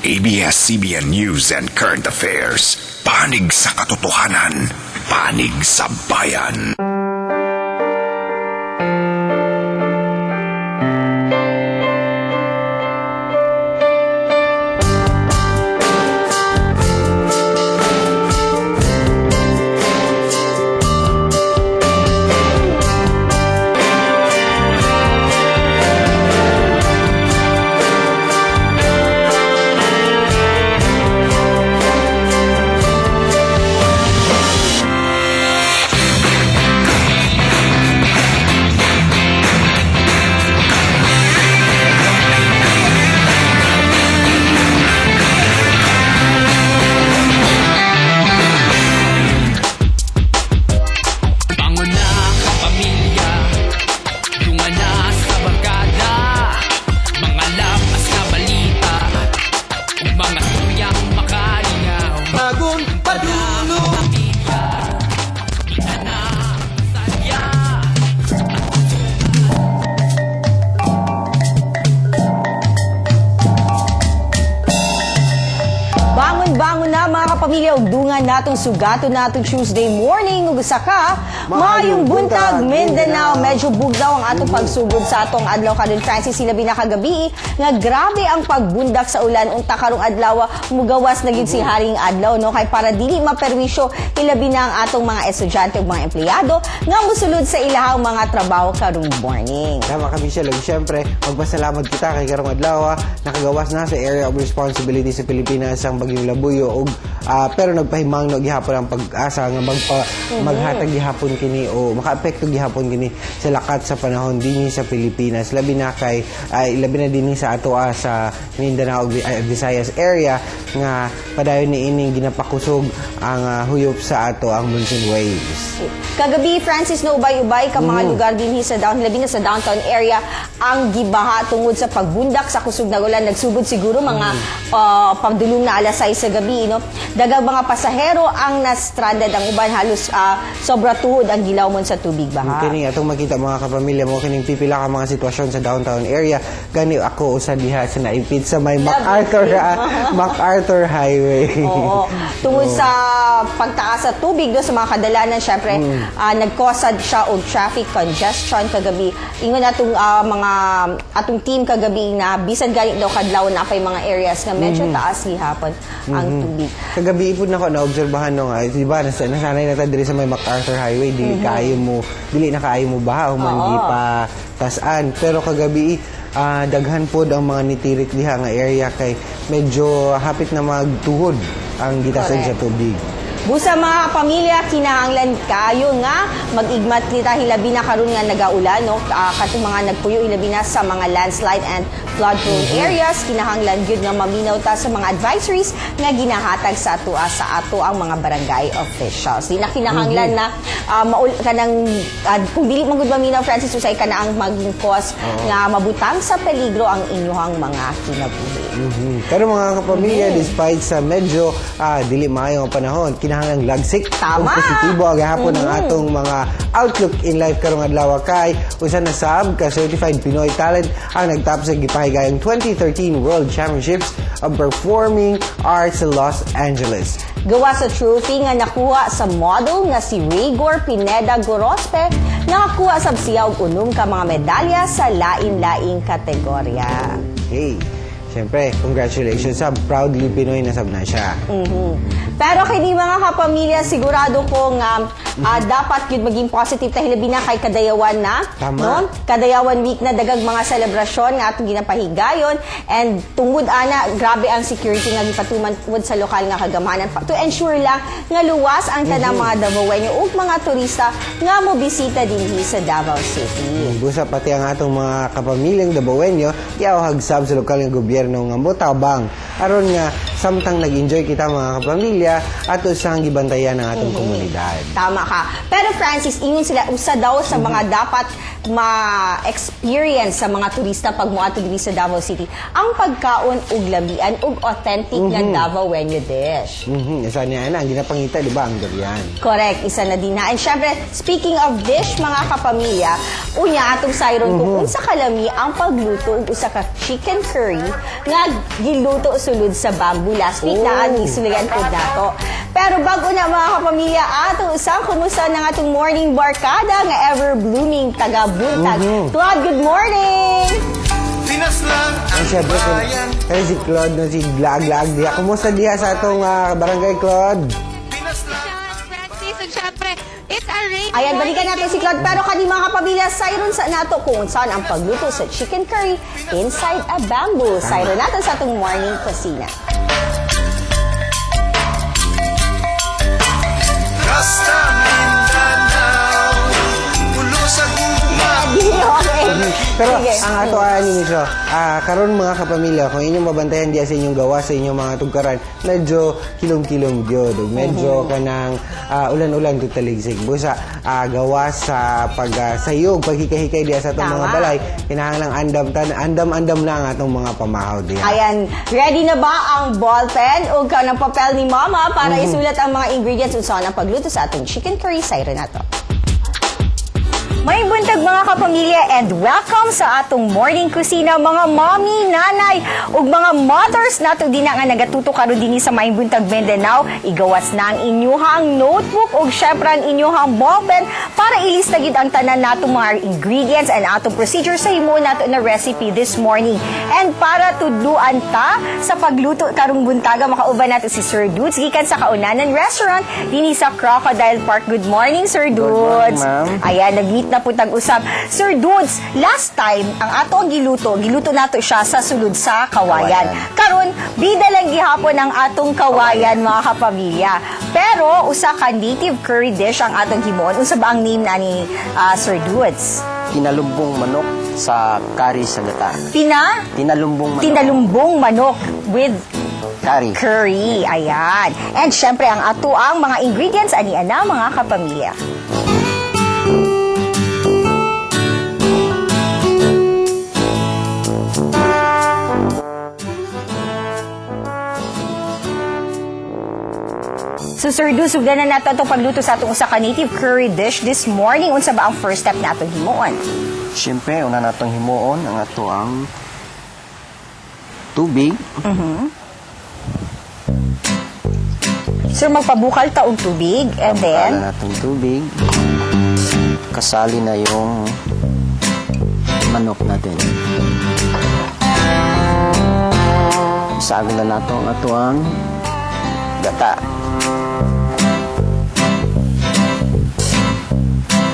ABS-CBN News and Current Affairs. Panig sa katotohanan, panig sa bayan. Bangon na mga kapamilya, ugdungan natong sugato natong Tuesday morning ug usa ka maayong buntag Mindanao. Medyo bugnaw ang atong pagsugod sa atong adlaw karon, Francis. Sila binakagabi nga grabe ang pagbundak sa ulan unta karong adlaw mugawas na gyud si haring adlaw, no, kay para dili maperwisyo ilabi na ang atong mga estudyante ug mga empleyado nga mosulod sa ilahang mga trabaho karong morning. Tama kami siya lang. Siyempre, magpasalamat kita kay karong adlaw nakagawas na sa area of responsibility sa Pilipinas ang bagyong Labuyo ug pero nagpahimang no gihapon ang pag-asa nga maghatag gihapon kini o makaapekto gihapon kini sa lakat sa panahon dinhi sa Pilipinas, labi na dinhi sa ato sa Mindanao ug Visayas area nga padayon ni ining ginapakusog ang huyop sa ato ang monsoon waves. Kagabi, Francis, no ubay-ubay ka mga lugar dinhi sa labi na sa downtown area ang gibaha tungod sa pagbundak sa kusog na ulan. Nagsugod siguro mga pagdulong na alas 6 sa gabi, no. Daghang mga pasahero ang na-stranded, ang uban halos sobra tuhod ang gilawmon sa tubig baha. Kini atong makita mga kapamilya mo kining pipila ka mga sitwasyon sa downtown area. Gani ako usa diha sa naipit sa may MacArthur Highway. Oo. Tungod sa pagtaas sa tubig do sa mga kadalanan, syempre nagkosad siya og traffic congestion kagabi. Ingon atong atong team kagabi na bisan gani daw kadlaw na pay mga areas nga medyo taas gihapon ang tubig. Kagabi ipon nako naobserbahan no nga, di ba nasanay na ta diri sa may MacArthur Highway, dili na kaayo mo baha human di pa tasan. Pero kagabi daghan pod ang mga nitirik diha nga area kay medyo hapit na magtuhod ang gitasag sa tubig. Busa mga pamilya, kinahanglan kayo nga mag-igmat kita hilabi na karon nga nagaulan, no, katong mga nagpuyo hilabi na sa mga landslide and flood prone areas. Kinahanglan gyud nga maminaw ta sa mga advisories nga ginahatag sa ato ang mga barangay officials. Di na kinahanglan na kung dili man gud maminaw, Francis, usay ka na ang maging cause nga mabutang sa peligro ang inyong mga kinabuhi. Pero mga kapamilya, despite sa medyo dili maayo ang panahon, kinahanglang lagsik o positibo ang gahapon ang atong mga outlook in life karong adlaw kay usa na sab ka certified Pinoy talent ang nagtapos sa gipahigayong 2013 World Championships of Performing Arts sa Los Angeles. Gawa sa trophy nga nakuha sa model nga si Rigor Pineda Gorospe, nakakuha sab siya og unom ka mga medalya sa lain-laing kategorya. Hey, siyempre, congratulations sab, proudly Pinoy na sab na siya. Pero kini mga kapamilya, sigurado ko nga dapat yun maging positive dahil labi na kay Kadayawan na. Tama. No? Kadayawan week na dagang mga selebrasyon nga atong ginapahigayon, and tungod ana grabe ang security nga gipatuman sa lokal nga kagamanan to ensure lang nga luwas ang tanang mga Davaoenyo ug mga turista nga mobisita dinhi sa Davao City. Busa pati ang atong mga kapamilyang Davaoenyo, iawhag sab sa lokal nga gobyerno nga motabang aron nga samtang nag-enjoy kita mga kapamilya at usang gibantayan ng atong komunidad. Tama ka. Pero Francis, ingon sila, usa daw sa mga dapat ma-experience sa mga turista pag muadto diri sa Davao City, ang pagkaon ug labian ug authentic nga Davao Wenyo dish. Isa niya na, ang ginapangita, di ba, ang durian. Correct, isa na din na. And syempre, speaking of dish, mga kapamilya, unya atong sayron kung unsa kalami ang pagluto ug usa ka chicken curry nga giluto sulod sa bamboo. Last week na ang isuligan po nato. Pero bago na mga kapamilya, atong usang kumusta ng atong morning barkada nga ever-blooming taga-buntag. Claude, good morning! Pinas lang ang Siyempre, bayan. kaya si Claude na si Glag-Lag diya. Kumusta diya sa atong barangay, Claude? Francis, at syempre, it's a rain. Ayan, balikan natin si Claude. Pero kani mga kapamilya, sayron sa nato kung saan ang pagluto sa chicken curry inside a bamboo. Sayron natin sa atong morning kusina. Basta Mindanao, ulo sa gugma. Okay. Pero Sige. ang ato ani mismo, karon mga kapamilya, kung inyong mabantayan diya sa inyong gawa sa inyong mga tugkaran, medyo kilom-kilom gyud, ug medyo kanang ulan-ulan ug taligsik. Busa gawa sa pagsayog, paghikay-hikay diya sa atong mga Tama. balay, kinahanglan andam-andam na ang atong mga pamahaw diya. Ayan, ready na ba ang ballpen o kanang papel ni Mama para isulat ang mga ingredients unsa ang pagluto sa atong chicken curry? Sayro na to. May buntag mga kapamilya and welcome sa atong morning kusina mga mommy, nanay ug mga mothers nato din nga nagatuto karon dinhi sa May Buntag Mindanao. Igawas na ang inyuhang notebook ug syempre ang inyuhang ballpen para ilista gid ang tanan nato mga ingredients and atong procedure sa himo nato na recipe this morning. And para tudluan ta sa pagluto karong buntaga makauban nato si Sir Dudes gikan sa Kaunanan Restaurant dinhi sa Crocodile Park. Good morning, Sir Dudes. morning, ma'am. Ayan, nag-meet na po tag-usap. Sir Dudes, last time, ang ato ang giluto nato siya sa sulod sa kawayan. Karon, bida lang gihapon ang atong kawayan, mga kapamilya. Pero, usa ka native curry dish ang atong himon. Unsa ba ang name na ni Sir Dudes? Tinalumbong manok sa curry sa gata. Tinalumbong manok. Tinalumbong manok with Curry. curry. Ayan. And syempre, ang ato ang mga ingredients, ani-ana, mga kapamilya. So Sir Du, sugdanan nato itong pagluto sa atong usa ka native curry dish this morning. Unsa ba ang first step natong himuon? Siyempre, una natong himuon ang ato ang tubig. Sir, magpabukal ta og tubig and then Pagkala natong tubig. Kasali na yung manok natin. Isagol na nato ang ato ang gata.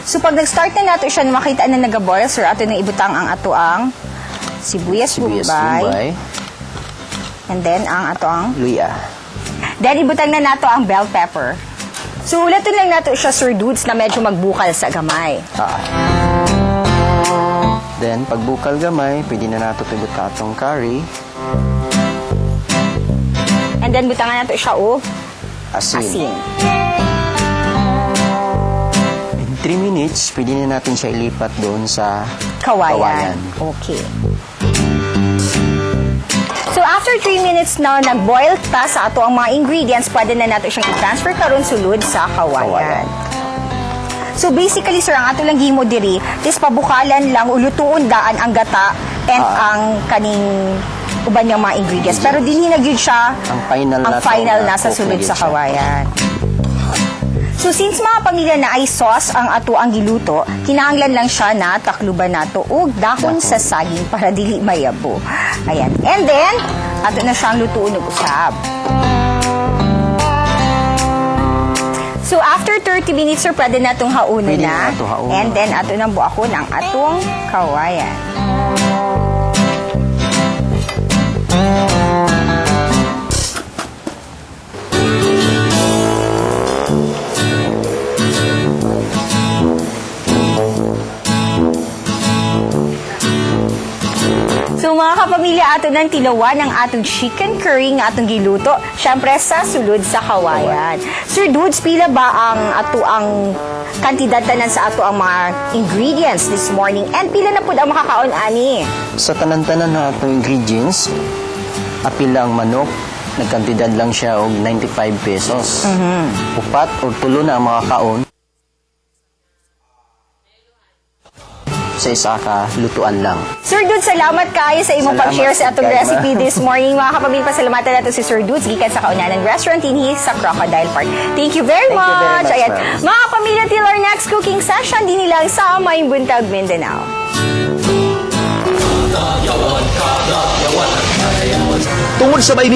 so pag nag-start na nato siya makita na nagaboil, sir, ato na ibutang ang ato ang sibuyas bombay Bombay. and then ang ato ang Luya. then ibutang na nato ang bell pepper. So ulaton lang nato siya, Sir Dudes, na medyo magbukal sa gamay. Then, pagbukal gamay, pwede na nato tibot atong curry. And then butangan nato siya og Asin. asin. In 3 minutes, pwede na natin siya ilipat doon sa Kawayan. Okay. So after 3 minutes na nag-boil ta sa ato ang mga ingredients, pwede na nato siyang i-transfer karon sulod sa kawayan. So basically, sir, ang ato lang gihimo diri is pabukalan lang, ulutuon daan ang gata and ang kaning uban nga mga ingredients. Pero dinhi na gyud siya Ang final ang na to, final na na sa cook sulod na sa gyud siya. kawayan. So since mga pamilya na ay sauce ang ato ang giluto, kinahanglan lang siya na takluban nato og dahon sa saging para dili mayabo. Ayan. And then, ato na siyang lutuon og usab. So after 30 minutes, sir, pwede na itong hauno Pwede na. na ito hauno. And then, ato nang buakon ang atong kawayan. So mga kapamilya, pamilya ato ng tinawa ng atong chicken curry nga atong giluto. Syempre sa sulod sa kawayan. Sir Dudes, pila ba ang ato ang kantidad tanan sa ato ang mga ingredients this morning? And pila na pud ang makakaon ani? Sa tanan-tanan na itong ingredients, apila ang manok, nagkantidad lang siya og 95 pesos. Upat o tulo na ang mga kaon sa isa ka lutuan lang. Sir Dudes, salamat kayo sa imong Salamat, pag-share sa atong Kaima. recipe this morning. Mga kapamilya, pasalamatan nato si Sir Dudes gikan sa Kaunanan Restaurant dinhi sa Crocodile Park. Thank you very Thank you very much. much, Ayan. ma'am. Mga kapamilya, till our next cooking session din nilang sa Mayong Buntag, Mindanao. Tungod sa mainit